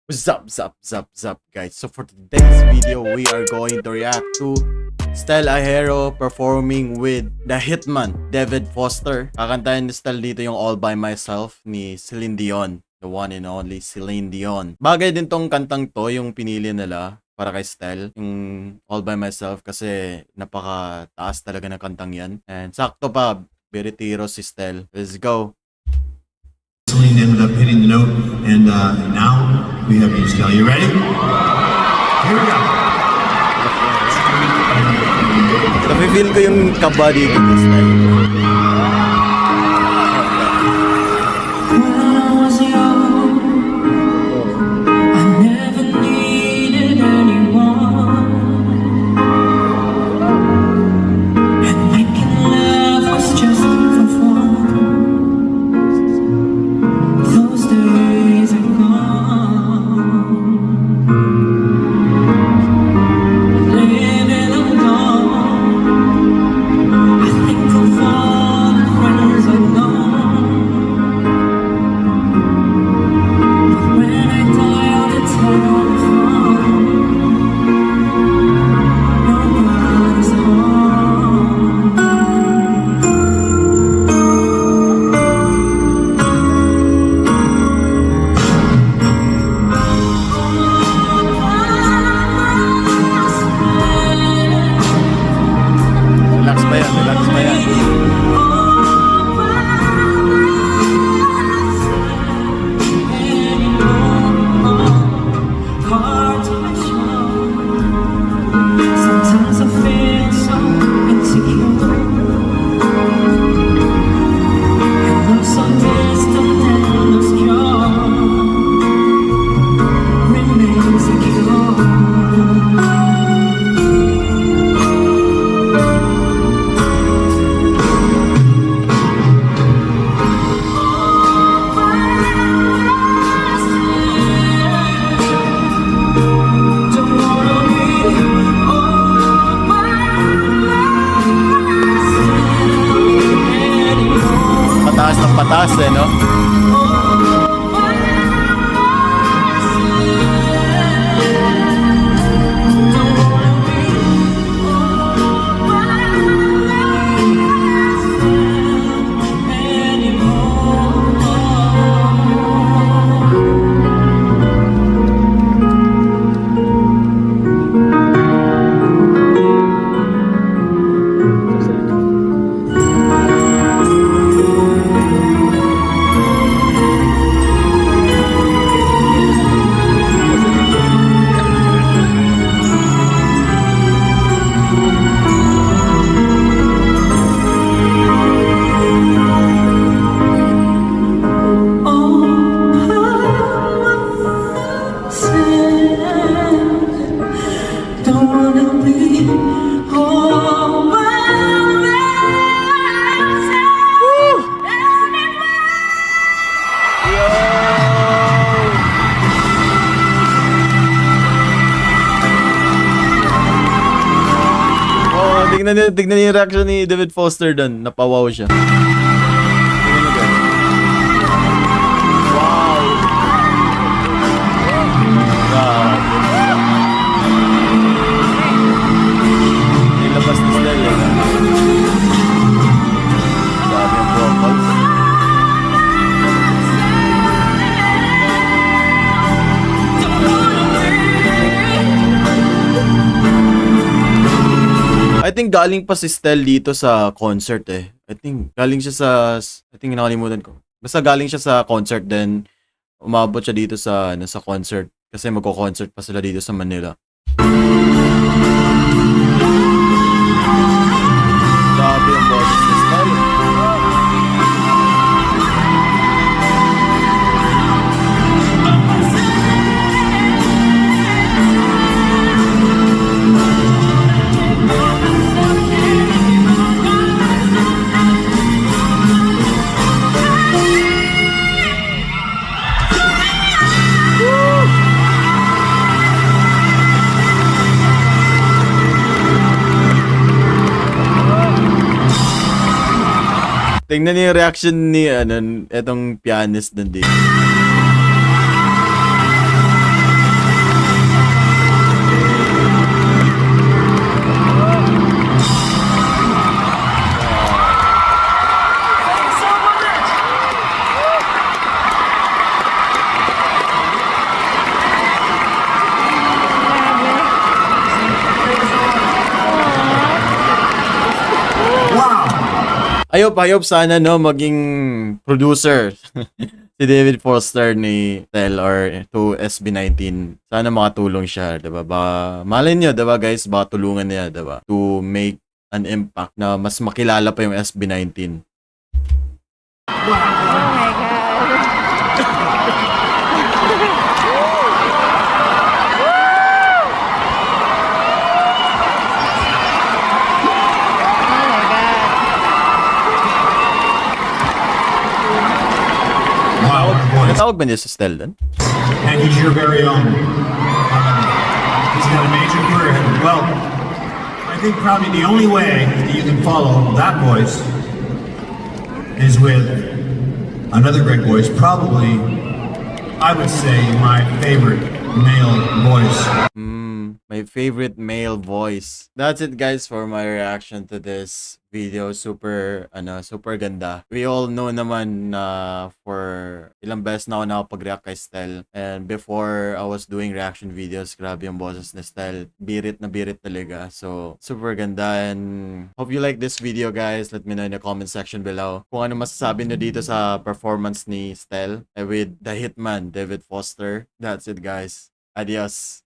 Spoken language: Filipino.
What's up, guys? So for today's video, we are going to react to Stell Ahero performing with the Hitman, David Foster. Kakantahin ni Stell dito yung All By Myself ni Celine Dion. The one and only Celine Dion. Bagay din tong kantang to, yung pinili nila para kay Stell, yung All By Myself, kasi napaka-taas talaga ng kantang yan. And sakto pa, Beretiro si Stell. Let's go! Celine ended up hitting the note, and now we have you, Stell. You ready? Here we go. Nafe-feel ko yung kaba dito ni Stell. Relax pa yan. Sometimes I feel so insecure. I look so distant and obscure. Remain secure. Pataas ng pataas no? Tignan niyo yung reaction ni David Foster doon. Napawaw siya. Wow! Nilabas ni Stell eh. Sabi ang vocals. I think galing pa si Stell dito sa concert eh. I think nakalimutan ko. Basta galing siya sa concert, then umabot siya dito sa concert kasi magko-concert pa sila dito sa Manila. Grabe ang boses ni Stell. Tingnan niyo yung reaction ni etong pianist dun dito. Ayop sana no maging producer si David Foster ni Tel or to SB19. Sana makatulong siya, 'di ba? Baka malay niyo, 'di ba guys, baka tulungan niya, 'di ba? To make an impact na mas makilala pa yung SB19. Oh my God. Oh my God. Wow, boys. Natawag ba niya si Stel doon? And he's your very own. He's got a major career ahead of him. Well, I think probably the only way that you can follow that voice is with another great voice, probably, I would say, my favorite male voice. My favorite male voice. That's it guys for my reaction to this video. Super ganda. We all know naman na for ilang beses na ako nakapag-react kay Stel. And before I was doing reaction videos, grabe yung boses ni Stel. Birit na birit talaga. So, super ganda. And hope you like this video guys. Let me know in the comment section below kung ano masasabi nyo dito sa performance ni Stel with the Hitman, David Foster. That's it guys. Adios.